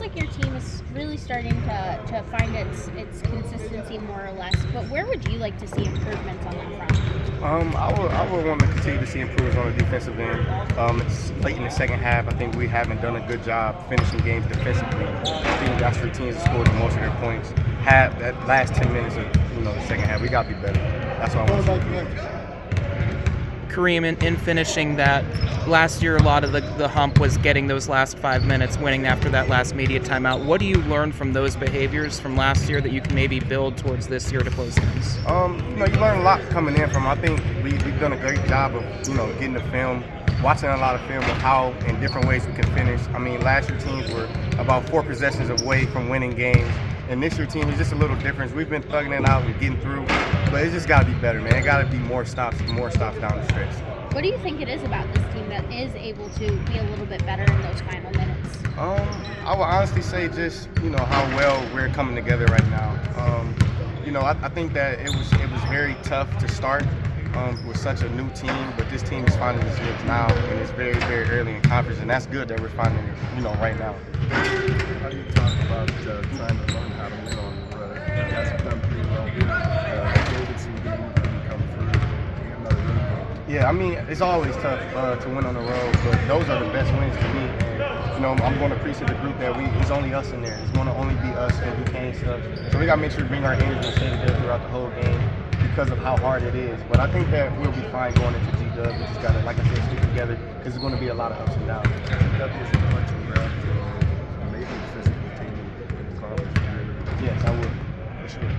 feels like your team is really starting to find its consistency more or less. But where would you like to see improvements on that front? I would want to continue to see improvements on the defensive end. It's late in the second half. I think we haven't done a good job finishing games defensively. I think that's three teams that scored the most of their points. Have that last 10 minutes of the second half, we got to be better. That's what I want to see. Kareem, in finishing that, last year a lot of the hump was getting those last 5 minutes, winning after that last media timeout. What do you learn from those behaviors from last year that you can maybe build towards this year to close games? You learn a lot coming in from. I think we've done a great job of getting the film, watching a lot of film of how in different ways we can finish. I mean, last year teams were about 4 possessions away from winning games. And this year team is just a little different. We've been thugging it out and getting through, but it's just got to be better, man. It got to be more stops down the stretch. What do you think it is about this team that is able to be a little bit better in those final minutes? I would honestly say just how well we're coming together right now. I think that it was very tough to start with such a new team, but this team is finding its niche now, and it's very, very early in conference, and that's good that we're finding it, right now. How do you talk about trying to learn how to win on the road? That's done pretty well here. Davidson game come through. Another road game. Yeah, I mean, it's always tough to win on the road, but those are the best wins to me. And, I'm going to appreciate the group that it's only us in there. It's going to only be us and Duquesne stuff. So we got to make sure to bring our energy and stay together throughout the whole game because of how hard it is. But I think that we'll be fine going into G-Dub. We just got to, like I said, stick together because there's going to be a lot of ups and downs. That is a punching grab to maybe a physical team in the conference. Yes, I would, for sure.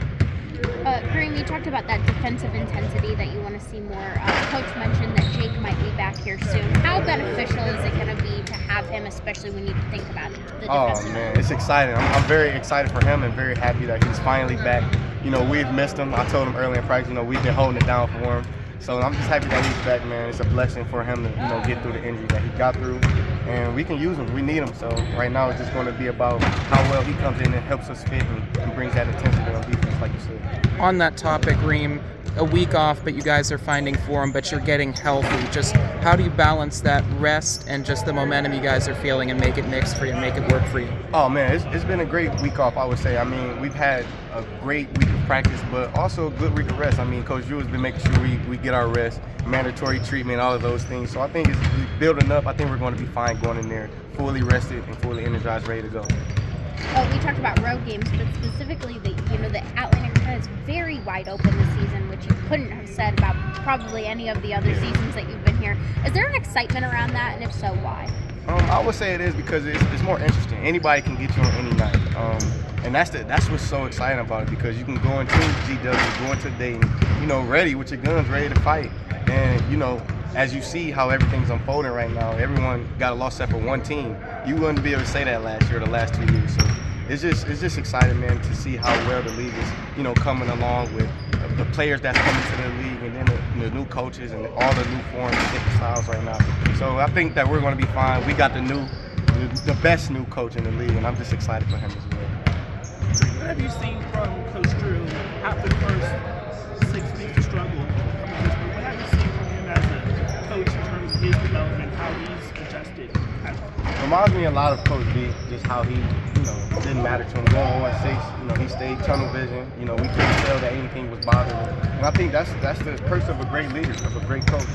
Kareem, you talked about that defensive intensity that you want to see more. Coach mentioned that Jake might be back here soon. How beneficial is it going to be to have him, especially when you think about the defensive? Oh, man, it's exciting. I'm very excited for him and very happy that he's finally back. We've missed him. I told him earlier in practice, we've been holding it down for him. So I'm just happy that he's back, man. It's a blessing for him to, get through the injury that he got through. And we can use him. We need him. So right now it's just going to be about how well he comes in and helps us fit and brings that intensity on defense, like you said. On that topic, Reem, a week off, but you guys are finding form, but you're getting healthy. Just how do you balance that rest and just the momentum you guys are feeling and make it mix for you and make it work for you? Oh, man, it's been a great week off, I would say. I mean, we've had a great week of practice, but also a good week of rest. I mean, Coach Drew has been making sure we get our rest, mandatory treatment, all of those things. So I think it's building up. I think we're going to be fine going in there, fully rested and fully energized, ready to go. We talked about road games, but specifically the Atlanta is very wide open this season, which you couldn't have said about probably any of the other seasons that you've been here. Is there an excitement around that, and if so, why? I would say it is because it's more interesting. Anybody can get you on any night, and that's what's so exciting about it because you can go into GW, go into Dayton, ready with your guns, ready to fight, and as you see how everything's unfolding right now, everyone got a loss except for one team. You wouldn't be able to say that last year or the last 2 years. So it's just exciting, man, to see how well the league is, coming along with the players that's coming to the league and then the new coaches and all the new forms and different styles right now. So I think that we're going to be fine. We got the best new coach in the league, and I'm just excited for him as well. What have you seen from Coach Drew after the first 6 weeks of struggle? What have you seen from him as a coach in terms of his development, how he's adjusted? Reminds me a lot of Coach B, just how he, didn't matter to him. Going 1-6, he stayed tunnel vision. We couldn't tell that anything was bothering him. And I think that's the perks of a great leader, of a great coach.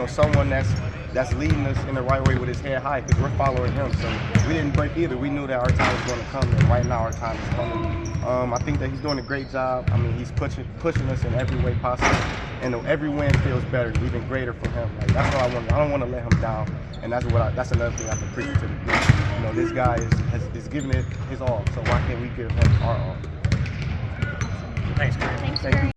Someone that's leading us in the right way with his head high because we're following him. So we didn't break either. We knew that our time was going to come, and right now our time is coming. I think that he's doing a great job. I mean, he's pushing us in every way possible, and every win feels better, even greater for him. Like, that's what I want. I don't want to let him down, and that's another thing I've been preaching to the group. This guy is giving it his all, so why can't we give him our all? Thanks, Kareem.